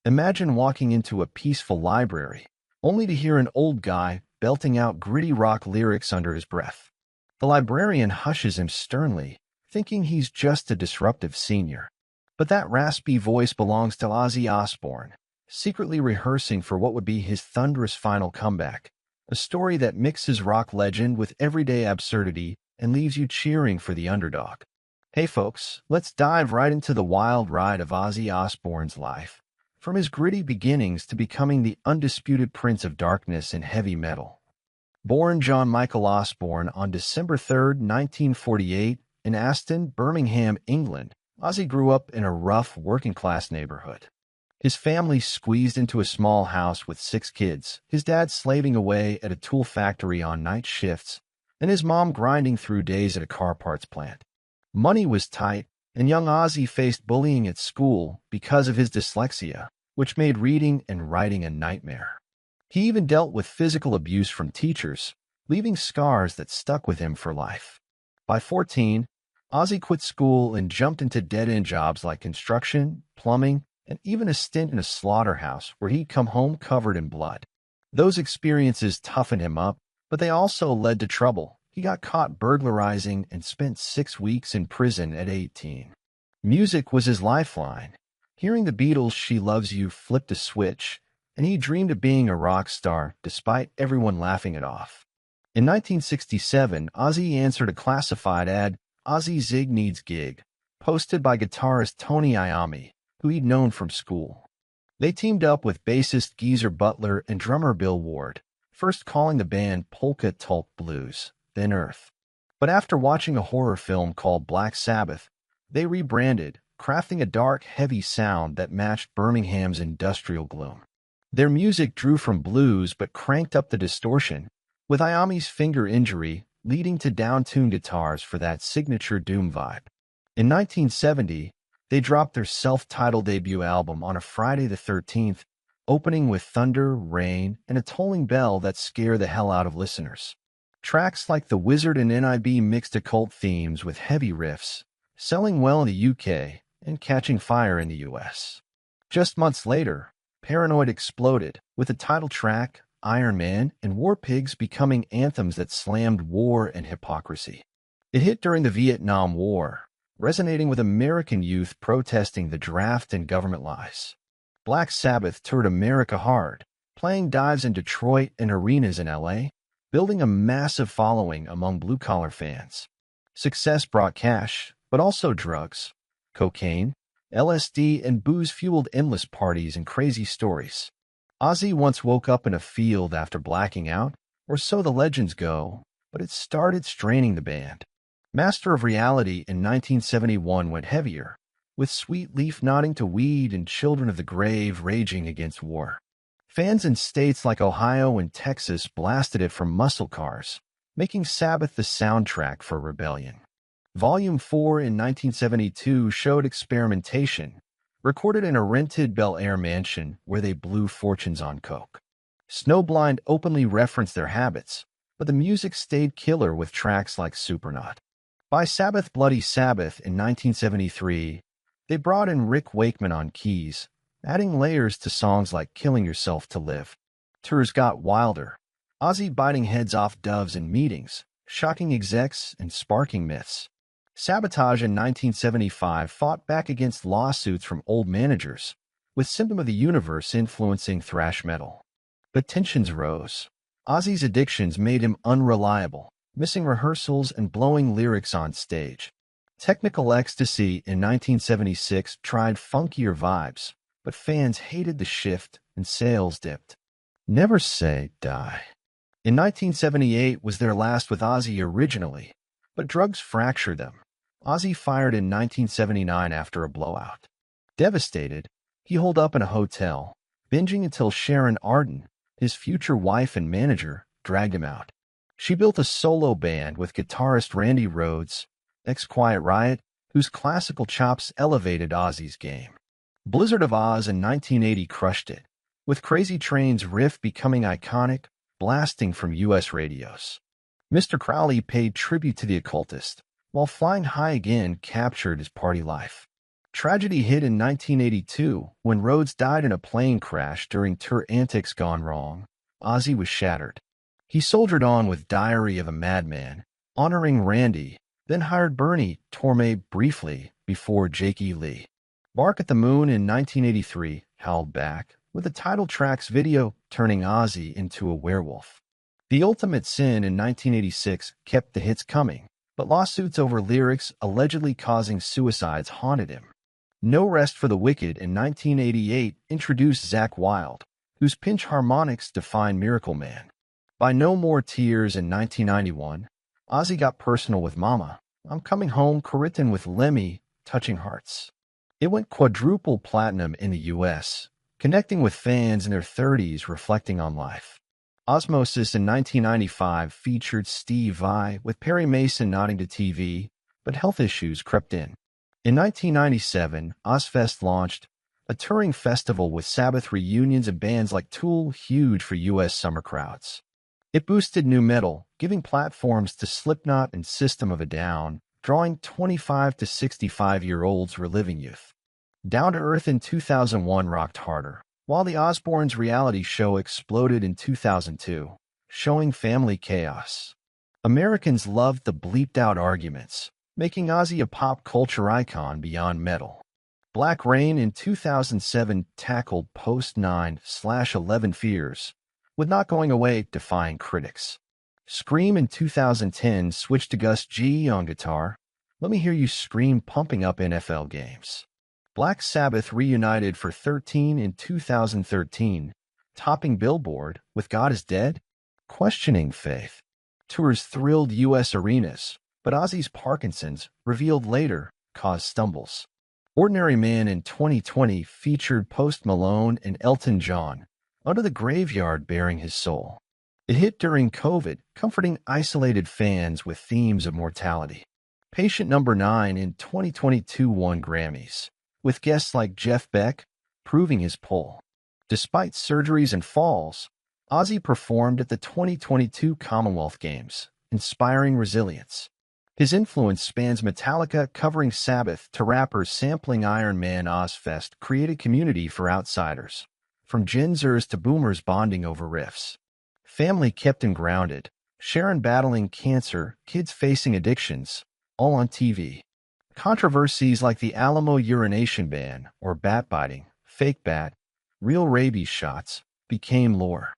Imagine walking into a peaceful library, only to hear an old guy belting out gritty rock lyrics under his breath. The librarian hushes him sternly, thinking he's just a disruptive senior. But that raspy voice belongs to Ozzy Osbourne, secretly rehearsing for what would be his thunderous final comeback, a story that mixes rock legend with everyday absurdity and leaves you cheering for the underdog. Hey folks, let's dive right into the wild ride of Ozzy Osbourne's life, from his gritty beginnings to becoming the undisputed prince of darkness in heavy metal. Born John Michael Osbourne on December 3rd, 1948, in Aston, Birmingham, England, Ozzy grew up in a rough, working-class neighborhood. His family squeezed into a small house with 6 kids, his dad slaving away at a tool factory on night shifts, and his mom grinding through days at a car parts plant. Money was tight, and young Ozzy faced bullying at school because of his dyslexia, which made reading and writing a nightmare. He even dealt with physical abuse from teachers, leaving scars that stuck with him for life. By 14, Ozzy quit school and jumped into dead-end jobs like construction, plumbing, and even a stint in a slaughterhouse where he'd come home covered in blood. Those experiences toughened him up, but they also led to trouble. He got caught burglarizing and spent 6 weeks in prison at 18. Music was his lifeline. Hearing the Beatles' She Loves You flipped a switch, and he dreamed of being a rock star despite everyone laughing it off. In 1967, Ozzy answered a classified ad, "Ozzy Zig Needs Gig," posted by guitarist Tony Iommi, who he'd known from school. They teamed up with bassist Geezer Butler and drummer Bill Ward, first calling the band Polka Tulk Blues, then Earth. But after watching a horror film called Black Sabbath, they rebranded, crafting a dark, heavy sound that matched Birmingham's industrial gloom. Their music drew from blues but cranked up the distortion, with Iommi's finger injury leading to down-tuned guitars for that signature doom vibe. In 1970, they dropped their self-titled debut album on a Friday the 13th, opening with thunder, rain, and a tolling bell that scare the hell out of listeners. Tracks like The Wizard and NIB mixed occult themes with heavy riffs, selling well in the UK and catching fire in the US. Just months later, Paranoid exploded, with the title track, Iron Man, and War Pigs becoming anthems that slammed war and hypocrisy. It hit during the Vietnam War, resonating with American youth protesting the draft and government lies. Black Sabbath toured America hard, playing dives in Detroit and arenas in LA, building a massive following among blue-collar fans. Success brought cash, but also drugs, cocaine, LSD, and booze fueled endless parties and crazy stories. Ozzy once woke up in a field after blacking out, or so the legends go, but it started straining the band. Master of Reality in 1971 went heavier, with Sweet Leaf nodding to weed and Children of the Grave raging against war. Fans in states like Ohio and Texas blasted it from muscle cars, making Sabbath the soundtrack for rebellion. Volume 4 in 1972 showed experimentation, recorded in a rented Bel Air mansion where they blew fortunes on coke. Snowblind openly referenced their habits, but the music stayed killer with tracks like Supernaut. By Sabbath Bloody Sabbath in 1973, they brought in Rick Wakeman on keys, adding layers to songs like Killing Yourself to Live. Tours got wilder, Ozzy biting heads off doves in meetings, shocking execs and sparking myths. Sabotage in 1975 fought back against lawsuits from old managers, with Symptom of the Universe influencing thrash metal. But tensions rose. Ozzy's addictions made him unreliable, missing rehearsals and blowing lyrics on stage. Technical Ecstasy in 1976 tried funkier vibes, but fans hated the shift and sales dipped. Never Say Die in 1978 was their last with Ozzy originally, but drugs fractured them. Ozzy fired in 1979 after a blowout. Devastated, he holed up in a hotel, binging until Sharon Arden, his future wife and manager, dragged him out. She built a solo band with guitarist Randy Rhoads, ex-Quiet Riot, whose classical chops elevated Ozzy's game. Blizzard of Oz in 1980 crushed it, with Crazy Train's riff becoming iconic, blasting from U.S. radios. Mr. Crowley paid tribute to the occultist, while Flying High Again captured his party life. Tragedy hit in 1982 when Rhodes died in a plane crash during tour Antics Gone Wrong. Ozzy was shattered. He soldiered on with Diary of a Madman, honoring Randy, then hired Bernie Torme briefly before Jake E. Lee. Bark at the Moon in 1983 howled back, with the title track's video turning Ozzy into a werewolf. The Ultimate Sin in 1986 kept the hits coming, but lawsuits over lyrics allegedly causing suicides haunted him. No Rest for the Wicked in 1988 introduced Zakk Wylde, whose pinch harmonics define Miracle Man. By No More Tears in 1991, Ozzy got personal with Mama, I'm Coming Home, co-written with Lemmy, touching hearts. It went quadruple platinum in the US, connecting with fans in their 30s reflecting on life. Osmosis in 1995 featured Steve Vai, with Perry Mason nodding to TV, but health issues crept in. In 1997, Ozzfest launched, a touring festival with Sabbath reunions and bands like Tool, huge for US summer crowds. It boosted nu metal, giving platforms to Slipknot and System of a Down, drawing 25 to 65-year-olds reliving youth. Down to Earth in 2001 rocked harder, while the Osbournes reality show exploded in 2002, showing family chaos. Americans loved the bleeped-out arguments, making Ozzy a pop culture icon beyond metal. Black Rain in 2007 tackled post-9/11 fears, with Not Going Away defying critics. Scream in 2010 switched to Gus G on guitar. Let me hear you scream pumping up NFL games. Black Sabbath reunited for 13 in 2013, topping Billboard with God Is Dead, questioning faith. Tours thrilled U.S. arenas, but Ozzy's Parkinson's, revealed later, caused stumbles. Ordinary Man in 2020 featured Post Malone and Elton John, Under the Graveyard bearing his soul. It hit during COVID, comforting isolated fans with themes of mortality. Patient Number 9 in 2022 won Grammys, with guests like Jeff Beck proving his pull. Despite surgeries and falls, Ozzy performed at the 2022 Commonwealth Games, inspiring resilience. His influence spans Metallica covering Sabbath to rappers sampling Iron Man. Ozzfest created community for outsiders, from Gen Zers to boomers bonding over riffs. Family kept him grounded, Sharon battling cancer, kids facing addictions, all on TV. Controversies like the Alamo urination ban or bat biting, fake bat, real rabies shots became lore.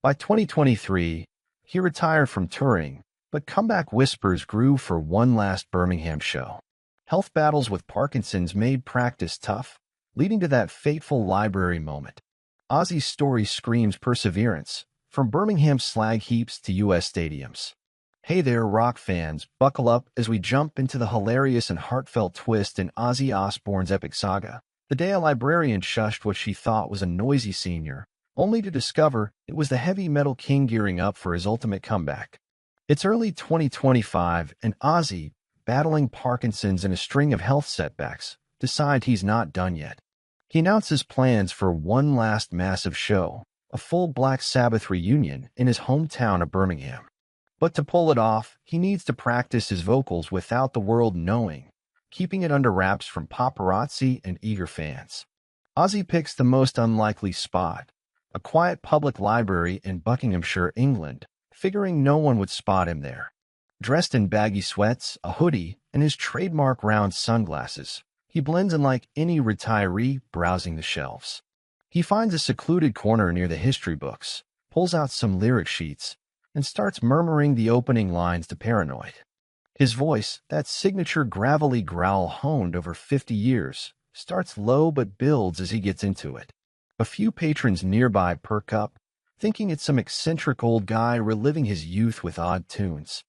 By 2023, he retired from touring, but comeback whispers grew for one last Birmingham show. Health battles with Parkinson's made practice tough, leading to that fateful library moment. Ozzy's story screams perseverance, from Birmingham slag heaps to U.S. stadiums. Hey there, rock fans, buckle up as we jump into the hilarious and heartfelt twist in Ozzy Osbourne's epic saga. The day a librarian shushed what she thought was a noisy senior, only to discover it was the heavy metal king gearing up for his ultimate comeback. It's early 2025, and Ozzy, battling Parkinson's and a string of health setbacks, decides he's not done yet. He announces plans for one last massive show, a full Black Sabbath reunion in his hometown of Birmingham. But to pull it off, he needs to practice his vocals without the world knowing, keeping it under wraps from paparazzi and eager fans. Ozzy picks the most unlikely spot, a quiet public library in Buckinghamshire, England, figuring no one would spot him there. Dressed in baggy sweats, a hoodie, and his trademark round sunglasses, he blends in like any retiree browsing the shelves. He finds a secluded corner near the history books, pulls out some lyric sheets, and starts murmuring the opening lines to Paranoid. His voice, that signature gravelly growl honed over 50 years, starts low but builds as he gets into it. A few patrons nearby perk up, thinking it's some eccentric old guy reliving his youth with odd tunes.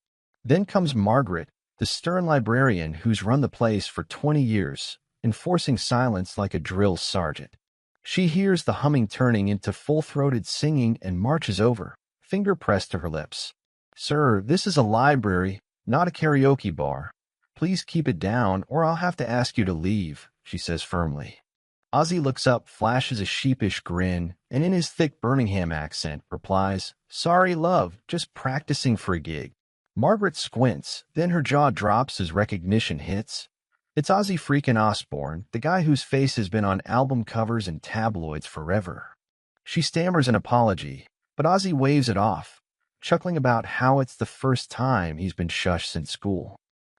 Then comes Margaret, the stern librarian who's run the place for 20 years, enforcing silence like a drill sergeant. She hears the humming turning into full-throated singing and marches over, finger pressed to her lips. "Sir, this is a library, not a karaoke bar. Please keep it down or I'll have to ask you to leave," she says firmly. Ozzy looks up, flashes a sheepish grin, and in his thick Birmingham accent replies, "Sorry, love, just practicing for a gig." Margaret squints, then her jaw drops as recognition hits. It's Ozzy freaking Osbourne, the guy whose face has been on album covers and tabloids forever. She stammers an apology, but Ozzy waves it off, chuckling about how it's the first time he's been shushed since school.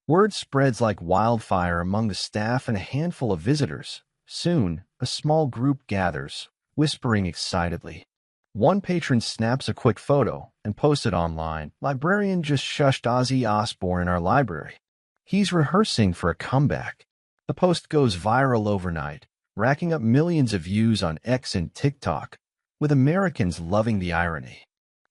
Word spreads like wildfire among the staff and a handful of visitors. Soon, a small group gathers, whispering excitedly. One patron snaps a quick photo and posts it online. Librarian just shushed Ozzy Osbourne in our library. He's rehearsing for a comeback. The post goes viral overnight, racking up millions of views on X and TikTok, with Americans loving the irony.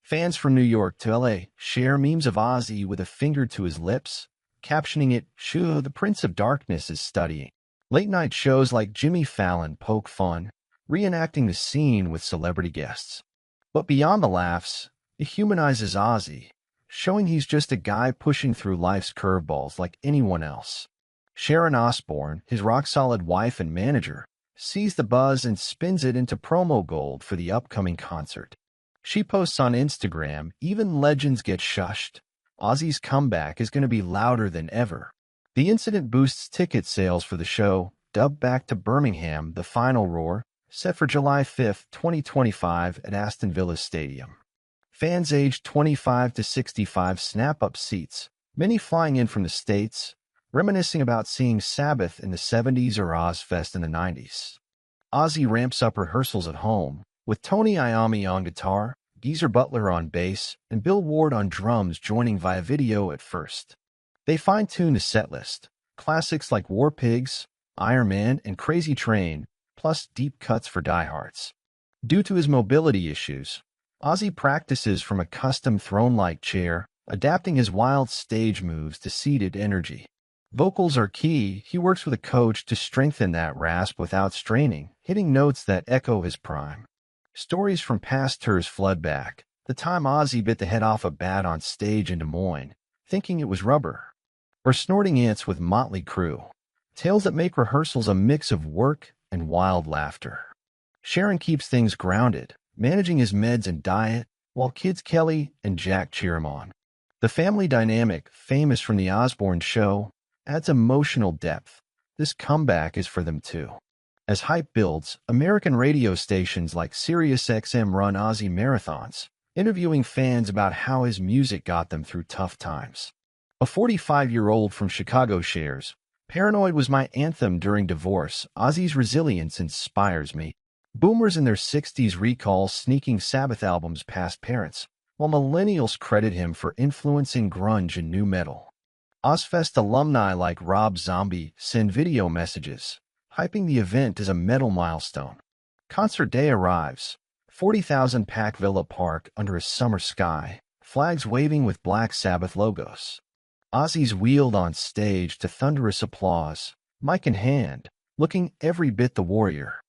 Fans from New York to LA share memes of Ozzy with a finger to his lips, captioning it, "Shoo, the Prince of Darkness is studying." Late-night shows like Jimmy Fallon poke fun, reenacting the scene with celebrity guests. But beyond the laughs, it humanizes Ozzy, showing he's just a guy pushing through life's curveballs like anyone else. Sharon Osbourne, his rock-solid wife and manager, sees the buzz and spins it into promo gold for the upcoming concert. She posts on Instagram, "Even legends get shushed. Ozzy's comeback is going to be louder than ever." The incident boosts ticket sales for the show, dubbed Back to Birmingham, the final roar, set for July 5, 2025 at Aston Villa Stadium. Fans aged 25 to 65 snap up seats, many flying in from the States, reminiscing about seeing Sabbath in the 70s or Ozfest in the 90s. Ozzy ramps up rehearsals at home, with Tony Iommi on guitar, Geezer Butler on bass, and Bill Ward on drums joining via video at first. They fine-tune the setlist, classics like War Pigs, Iron Man, and Crazy Train, plus deep cuts for diehards. Due to his mobility issues, Ozzy practices from a custom throne-like chair, adapting his wild stage moves to seated energy. Vocals are key. He works with a coach to strengthen that rasp without straining, hitting notes that echo his prime. Stories from past tours flood back. The time Ozzy bit the head off a bat on stage in Des Moines, thinking it was rubber. Or snorting ants with Motley Crue. Tales that make rehearsals a mix of work and wild laughter. Sharon keeps things grounded, managing his meds and diet, while kids Kelly and Jack cheer him on. The family dynamic, famous from the Osbourne show, adds emotional depth. This comeback is for them too. As hype builds, American radio stations like SiriusXM run Ozzy marathons, interviewing fans about how his music got them through tough times. A 45-year-old from Chicago shares, "Paranoid was my anthem during divorce. Ozzy's resilience inspires me." Boomers in their 60s recall sneaking Sabbath albums past parents, while millennials credit him for influencing grunge and nu metal. Ozfest alumni like Rob Zombie send video messages, hyping the event as a metal milestone. Concert day arrives. 40,000 pack Villa Park under a summer sky, flags waving with Black Sabbath logos. Ozzy's wheeled on stage to thunderous applause, mic in hand, looking every bit the warrior.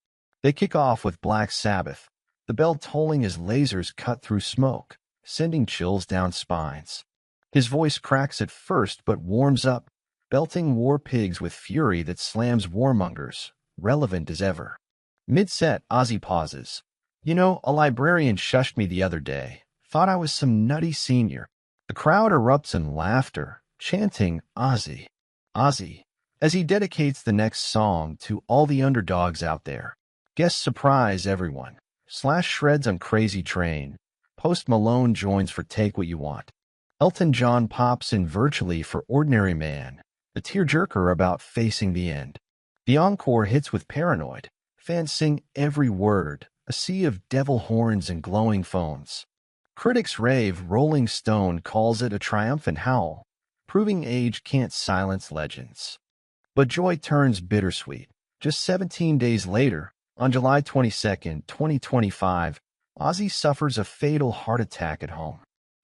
They kick off with Black Sabbath, the bell tolling as lasers cut through smoke, sending chills down spines. His voice cracks at first but warms up, belting War Pigs with fury that slams warmongers, relevant as ever. Mid-set, Ozzy pauses. "You know, a librarian shushed me the other day. Thought I was some nutty senior." The crowd erupts in laughter, chanting "Ozzy, Ozzy," as he dedicates the next song to all the underdogs out there. Guests surprise everyone. Slash shreds on Crazy Train. Post Malone joins for Take What You Want. Elton John pops in virtually for Ordinary Man, a tearjerker about facing the end. The encore hits with Paranoid. Fans sing every word, a sea of devil horns and glowing phones. Critics rave. Rolling Stone calls it a triumphant howl, proving age can't silence legends. But joy turns bittersweet. Just 17 days later, on July 22, 2025, Ozzy suffers a fatal heart attack at home.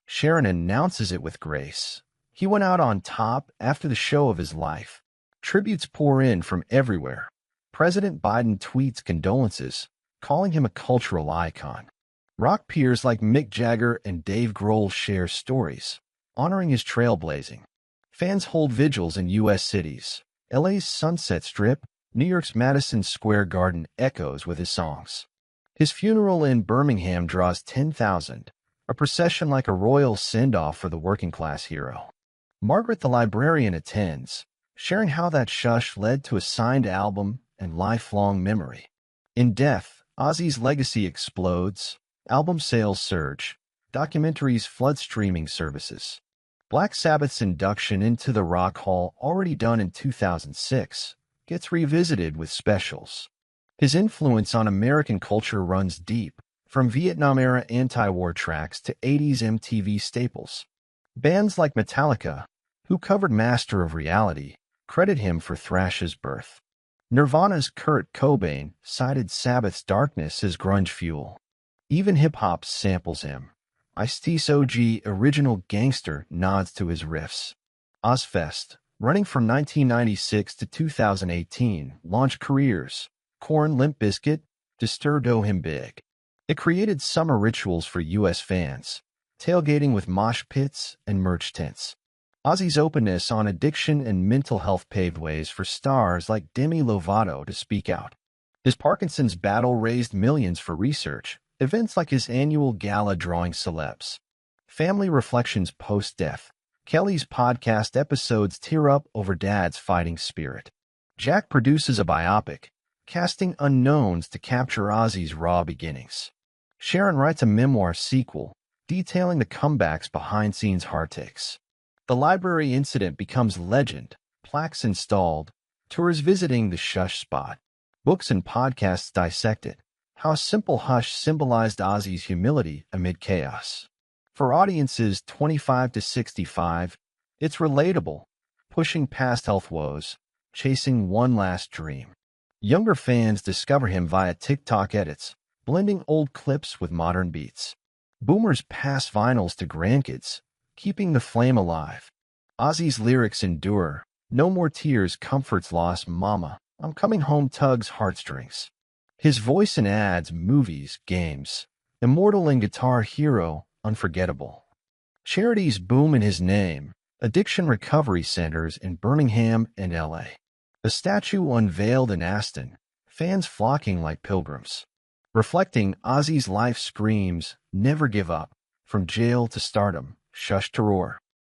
Sharon announces it with grace. He went out on top after the show of his life. Tributes pour in from everywhere. President Biden tweets condolences, calling him a cultural icon. Rock peers like Mick Jagger and Dave Grohl share stories, honoring his trailblazing. Fans hold vigils in U.S. cities. LA's Sunset Strip, New York's Madison Square Garden echoes with his songs. His funeral in Birmingham draws 10,000, a procession like a royal send-off for the working-class hero. Margaret the librarian attends, sharing how that shush led to a signed album and lifelong memory. In Death, Ozzy's legacy explodes, album sales surge, documentaries flood streaming services. Black Sabbath's induction into the Rock Hall, already done in 2006, gets revisited with specials. His influence on American culture runs deep, from Vietnam-era anti-war tracks to 80s MTV staples. Bands like Metallica, who covered Master of Reality, credit him for thrash's birth. Nirvana's Kurt Cobain cited Sabbath's darkness as grunge fuel. Even hip-hop samples him. Ice-T's OG Original Gangster nods to his riffs. Ozfest, running from 1996 to 2018, launched careers. Korn, Limp Bizkit, Disturbed owe him big. It created summer rituals for U.S. fans, tailgating with mosh pits and merch tents. Ozzy's openness on addiction and mental health paved ways for stars like Demi Lovato to speak out. His Parkinson's battle raised millions for research, events like his annual gala drawing celebs. Family reflections post-death. Kelly's podcast episodes tear up over Dad's fighting spirit. Jack produces a biopic, casting unknowns to capture Ozzy's raw beginnings. Sharon writes a memoir sequel, detailing the comeback's behind-scenes heartaches. The library incident becomes legend, plaques installed, tours visiting the shush spot. Books and podcasts dissect it, how a simple hush symbolized Ozzy's humility amid chaos. For audiences 25 to 65, it's relatable, pushing past health woes, chasing one last dream. Younger fans discover him via TikTok edits, blending old clips with modern beats. Boomers pass vinyls to grandkids, keeping the flame alive. Ozzy's lyrics endure. No more tears comforts lost mama. I'm coming home tugs heartstrings. His voice in ads, movies, games. Immortal in Guitar Hero, unforgettable. Charities boom in his name. Addiction recovery centers in Birmingham and L.A. A statue unveiled in Aston. Fans flocking like pilgrims. Reflecting Ozzy's life screams, never give up. From jail to stardom, shush to roar.